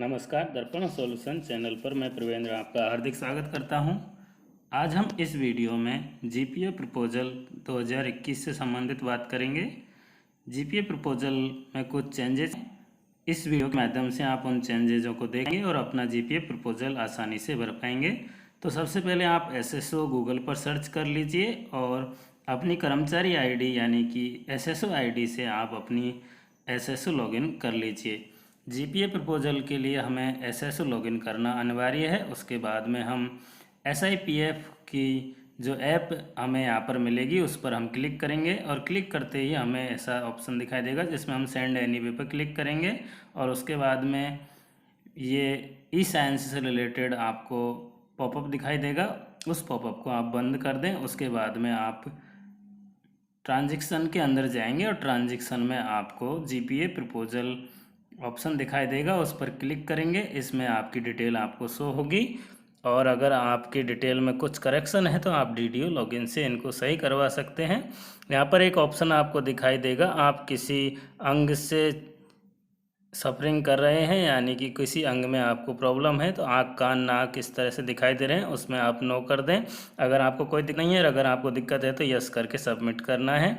नमस्कार, दर्पण solution channel पर मैं प्रवेंद्र आपका हार्दिक स्वागत करता हूं। आज हम इस वीडियो में जीपीए प्रपोजल 2021 से संबंधित बात करेंगे। जीपीए प्रपोजल में कुछ चेंजेस, इस वीडियो के माध्यम से आप उन चेंजेजों को देखेंगे और अपना जीपीए प्रपोजल आसानी से भर पाएंगे। तो सबसे पहले आप एसएसओ गूगल पर सर्च कर लीजिए और अपनी कर्मचारी आईडी यानी कि एसएसओ आईडी से आप अपनी एसएसओ लॉगिन कर लीजिए। जीपीए प्रपोजल के लिए हमें एसएसओ लॉगिन करना अनिवार्य है। उसके बाद में हम एसआईपीएफ की जो ऐप हमें यहाँ पर मिलेगी उस पर हम क्लिक करेंगे और क्लिक करते ही हमें ऐसा ऑप्शन दिखाई देगा जिसमें हम सेंड एनीवे पर क्लिक करेंगे और उसके बाद में ये ई साइंस से रिलेटेड आपको पॉपअप दिखाई देगा। उस पॉपअप को आप बंद कर दें। उसके बाद में आप ट्रांजैक्शन के अंदर जाएंगे और ट्रांजैक्शन में आपको जीपीए प्रपोजल ऑप्शन दिखाई देगा, उस पर क्लिक करेंगे। इसमें आपकी डिटेल आपको शो होगी और अगर आपकी डिटेल में कुछ करेक्शन है तो आप डीडीओ लॉगिन से इनको सही करवा सकते हैं। यहाँ पर एक ऑप्शन आपको दिखाई देगा, आप किसी अंग से सफरिंग कर रहे हैं यानी कि किसी अंग में आपको प्रॉब्लम है तो आँख कान नाक किस तरह से दिखाई दे रहे हैं उसमें आप नो कर दें। अगर आपको कोई दिक्कत नहीं है, अगर आपको दिक्कत है तो यस करके सबमिट करना है।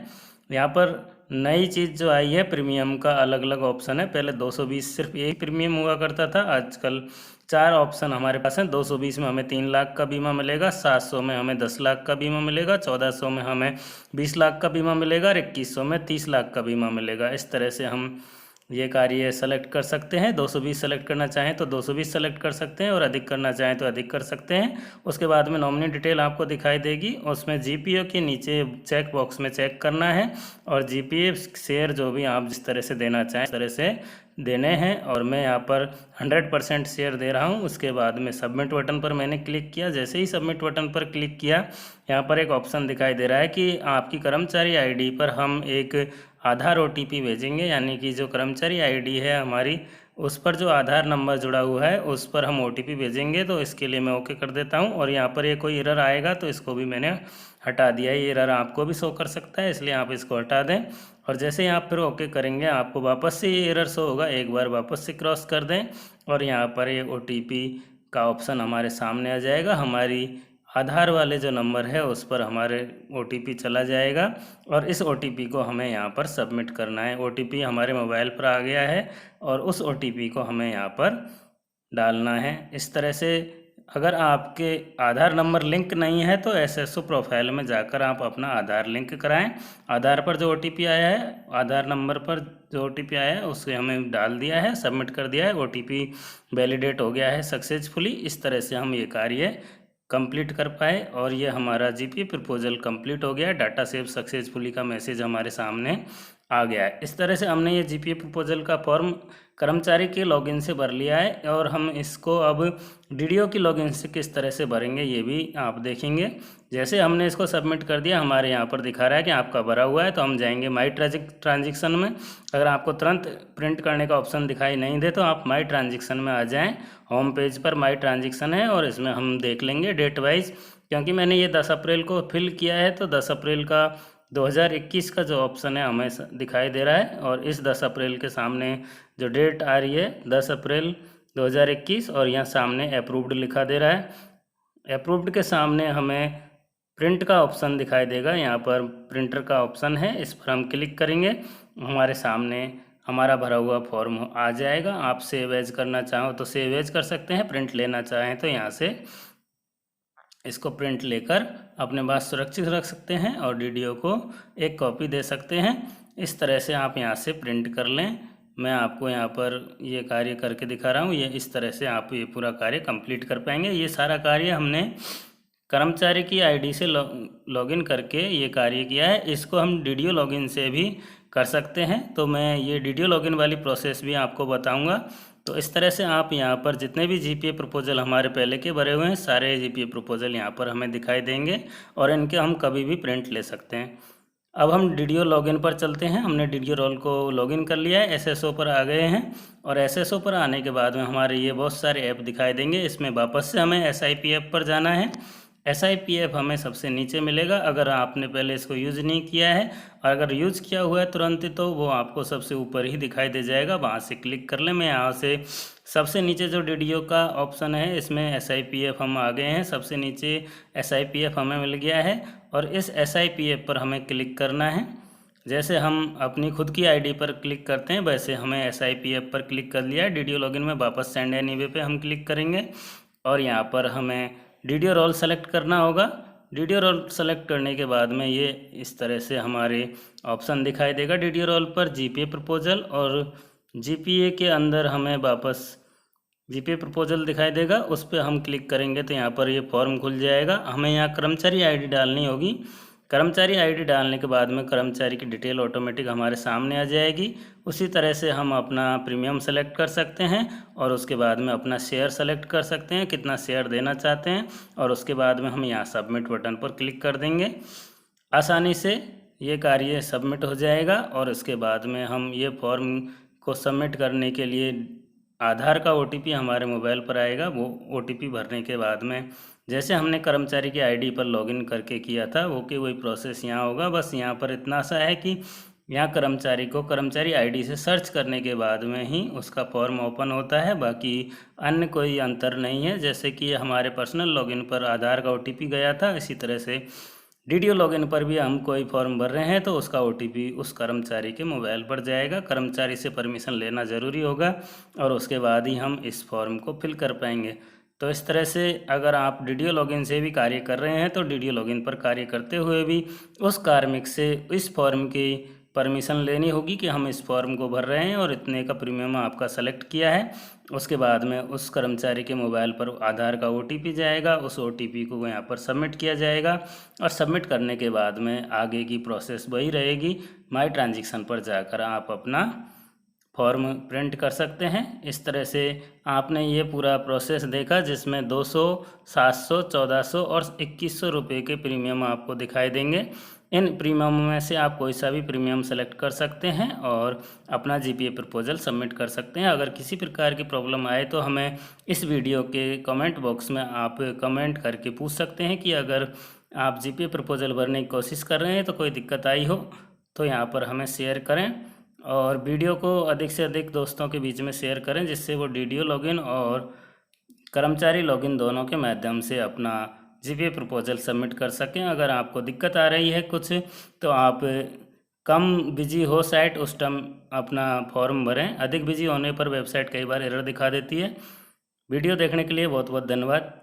यहाँ पर नई चीज़ जो आई है, प्रीमियम का अलग अलग ऑप्शन है। पहले 220 सिर्फ एक प्रीमियम हुआ करता था, आजकल 4 ऑप्शन हमारे पास हैं। 220 में हमें 3 लाख का बीमा मिलेगा, 700 में हमें 10 लाख का बीमा मिलेगा, 1400 में हमें 20 लाख का बीमा मिलेगा और 2100 में 30 लाख का बीमा मिलेगा। इस तरह से हम ये कार्य सेलेक्ट कर सकते हैं। 220 सेलेक्ट करना चाहें तो 220 सेलेक्ट कर सकते हैं और अधिक करना चाहें तो अधिक कर सकते हैं। उसके बाद में नॉमिनी डिटेल आपको दिखाई देगी, उसमें जीपीए के नीचे चेक बॉक्स में चेक करना है और जीपीए शेयर जो भी आप जिस तरह से देना चाहें उस तरह से देने हैं और मैं यहाँ पर 100% शेयर दे रहा हूँ। उसके बाद में सबमिट बटन पर मैंने क्लिक किया। जैसे ही सबमिट बटन पर क्लिक किया, यहाँ पर एक ऑप्शन दिखाई दे रहा है कि आपकी कर्मचारी आईडी पर हम एक आधार ओटीपी भेजेंगे, यानी कि जो कर्मचारी आईडी है हमारी उस पर जो आधार नंबर जुड़ा हुआ है उस पर हम ओटीपी भेजेंगे। तो इसके लिए मैं ओके कर देता हूँ और यहाँ पर ये कोई एरर आएगा तो इसको भी मैंने हटा दिया है। ये एरर आपको भी शो कर सकता है, इसलिए आप इसको हटा दें और जैसे ही आप फिर ओके करेंगे आपको वापस से ये एरर शो होगा। एक बार वापस से क्रॉस कर दें और यहाँ पर ये ओटीपी का ऑप्शन हमारे सामने आ जाएगा। हमारी आधार वाले जो नंबर है उस पर हमारे ओटीपी चला जाएगा और इस ओटीपी को हमें यहाँ पर सबमिट करना है। ओटीपी हमारे मोबाइल पर आ गया है और उस ओटीपी को हमें यहाँ पर डालना है। इस तरह से अगर आपके आधार नंबर लिंक नहीं है तो एसएसओ प्रोफाइल में जाकर आप अपना आधार लिंक कराएं। आधार पर जो ओटीपी आया है, आधार नंबर पर जो ओटीपी आया है उसे हमें डाल दिया है, सबमिट कर दिया है, ओटीपी वैलिडेट हो गया है सक्सेसफुली। इस तरह से हम ये कार्य कंप्लीट कर पाए और ये हमारा जीपीए प्रपोजल कंप्लीट हो गया है। डाटा सेव सक्सेसफुली का मैसेज हमारे सामने आ गया है। इस तरह से हमने ये जीपीए प्रपोजल का फॉर्म कर्मचारी के लॉगिन से भर लिया है और हम इसको अब डीडीओ की लॉगिन से किस तरह से भरेंगे ये भी आप देखेंगे। जैसे हमने इसको सबमिट कर दिया, हमारे यहाँ पर दिखा रहा है कि आपका भरा हुआ है, तो हम जाएंगे माई ट्रांजेक्शन में। अगर आपको तुरंत प्रिंट करने का ऑप्शन दिखाई नहीं दे तो आप माई ट्रांजेक्शन में आ जाएँ। होम पेज पर माई ट्रांजेक्शन है और इसमें हम देख लेंगे डेट वाइज, क्योंकि मैंने ये 10 अप्रैल को फिल किया है तो 10 अप्रैल का 2021 का जो ऑप्शन है हमें दिखाई दे रहा है और इस 10 अप्रैल के सामने जो डेट आ रही है 10 अप्रैल 2021 और यहाँ सामने अप्रूव्ड लिखा दे रहा है। अप्रूव्ड के सामने हमें प्रिंट का ऑप्शन दिखाई देगा, यहाँ पर प्रिंटर का ऑप्शन है, इस पर हम क्लिक करेंगे। हमारे सामने हमारा भरा हुआ फॉर्म आ जाएगा। आप सेव एज करना चाहो तो सेव एज कर सकते हैं, प्रिंट लेना चाहें तो यहाँ से इसको प्रिंट लेकर अपने पास सुरक्षित रख सकते हैं और डीडीओ को एक कॉपी दे सकते हैं। इस तरह से आप यहाँ से प्रिंट कर लें। मैं आपको यहाँ पर ये कार्य करके दिखा रहा हूँ। ये इस तरह से आप ये पूरा कार्य कंप्लीट कर पाएंगे। ये सारा कार्य हमने कर्मचारी की आईडी से लॉगिन करके ये कार्य किया है। इसको हम डीडीओ लॉगिन से भी कर सकते हैं, तो मैं ये डीडीओ लॉगिन वाली प्रोसेस भी आपको बताऊंगा। तो इस तरह से आप यहाँ पर जितने भी जीपीए प्रपोजल हमारे पहले के भरे हुए हैं सारे जीपीए प्रपोजल यहाँ पर हमें दिखाई देंगे और इनके हम कभी भी प्रिंट ले सकते हैं। अब हम डीडीओ लॉगिन पर चलते हैं। हमने डीडीओ रोल को लॉगिन कर लिया है, एसएसओ पर आ गए हैं और एसएसओ पर आने के बाद में हमारे ये बहुत सारे ऐप दिखाई देंगे। इसमें वापस से हमें एसआईपीएफ पर जाना है। SIPF हमें सबसे नीचे मिलेगा अगर आपने पहले इसको यूज़ नहीं किया है, और अगर यूज़ किया हुआ है तुरंत तो वो आपको सबसे ऊपर ही दिखाई दे जाएगा। वहाँ से क्लिक कर लें। मैं यहाँ से सबसे नीचे जो डीडीओ का ऑप्शन है इसमें SIPF हम आ गए हैं। सबसे नीचे SIPF हमें मिल गया है और इस SIPF पर हमें क्लिक करना है। जैसे हम अपनी खुद की आईडी पर क्लिक करते हैं वैसे हमें SIPF पर क्लिक कर लिया है। डीडीओ लॉगिन में वापस सेंड एनीवे पे हम क्लिक करेंगे और यहाँ पर हमें डीडीओ रोल सेलेक्ट करना होगा। डीडीओ रोल सेलेक्ट करने के बाद में ये इस तरह से हमारे ऑप्शन दिखाई देगा। डीडीओ रोल पर जीपीए प्रपोजल और जीपीए के अंदर हमें वापस जीपीए प्रपोजल दिखाई देगा, उस पर हम क्लिक करेंगे तो यहाँ पर ये फॉर्म खुल जाएगा। हमें यहाँ कर्मचारी आईडी डालनी होगी। कर्मचारी आईडी डालने के बाद में कर्मचारी की डिटेल ऑटोमेटिक हमारे सामने आ जाएगी। उसी तरह से हम अपना प्रीमियम सेलेक्ट कर सकते हैं और उसके बाद में अपना शेयर सेलेक्ट कर सकते हैं, कितना शेयर देना चाहते हैं, और उसके बाद में हम यहाँ सबमिट बटन पर क्लिक कर देंगे। आसानी से ये कार्य सबमिट हो जाएगा और उसके बाद में हम ये फॉर्म को सबमिट करने के लिए आधार का OTP हमारे मोबाइल पर आएगा। वो OTP भरने के बाद में जैसे हमने कर्मचारी की आईडी पर लॉगिन करके किया था वो कि वही प्रोसेस यहाँ होगा। बस यहाँ पर इतना सा है कि यहाँ कर्मचारी को कर्मचारी आईडी से सर्च करने के बाद में ही उसका फॉर्म ओपन होता है, बाकी अन्य कोई अंतर नहीं है। जैसे कि हमारे पर्सनल लॉगिन पर आधार का OTP गया था, इसी तरह से डीडीओ लॉगिन पर भी हम कोई फॉर्म भर रहे हैं तो उसका OTP उस कर्मचारी के मोबाइल पर जाएगा। कर्मचारी से परमिशन लेना ज़रूरी होगा और उसके बाद ही हम इस फॉर्म को फिल कर पाएंगे। तो इस तरह से अगर आप डीडीओ लॉगिन से भी कार्य कर रहे हैं तो डीडीओ लॉगिन पर कार्य करते हुए भी उस कार्मिक से इस फॉर्म की परमिशन लेनी होगी कि हम इस फॉर्म को भर रहे हैं और इतने का प्रीमियम आपका सेलेक्ट किया है। उसके बाद में उस कर्मचारी के मोबाइल पर आधार का OTP जाएगा, उस OTP को यहाँ पर सबमिट किया जाएगा और सबमिट करने के बाद में आगे की प्रोसेस वही रहेगी। माई ट्रांजेक्शन पर जाकर आप अपना फॉर्म प्रिंट कर सकते हैं। इस तरह से आपने ये पूरा प्रोसेस देखा जिसमें 200, 700, 1400 और 2100 रुपये के प्रीमियम आपको दिखाई देंगे। इन प्रीमियम में से आप कोई सा भी प्रीमियम सेलेक्ट कर सकते हैं और अपना जीपीए प्रपोजल सबमिट कर सकते हैं। अगर किसी प्रकार की प्रॉब्लम आए तो हमें इस वीडियो के कमेंट बॉक्स में आप कमेंट करके पूछ सकते हैं कि अगर आप जीपीए प्रपोजल भरने की कोशिश कर रहे हैं तो कोई दिक्कत आई हो तो यहाँ पर हमें शेयर करें और वीडियो को अधिक से अधिक दोस्तों के बीच में शेयर करें जिससे वो डीडीओ लॉगिन और कर्मचारी लॉगिन दोनों के माध्यम से अपना जीपीए प्रपोजल सबमिट कर सकें। अगर आपको दिक्कत आ रही है कुछ तो आप कम बिजी हो साइट उस टाइम अपना फॉर्म भरें। अधिक बिजी होने पर वेबसाइट कई बार एरर दिखा देती है। वीडियो देखने के लिए बहुत बहुत धन्यवाद।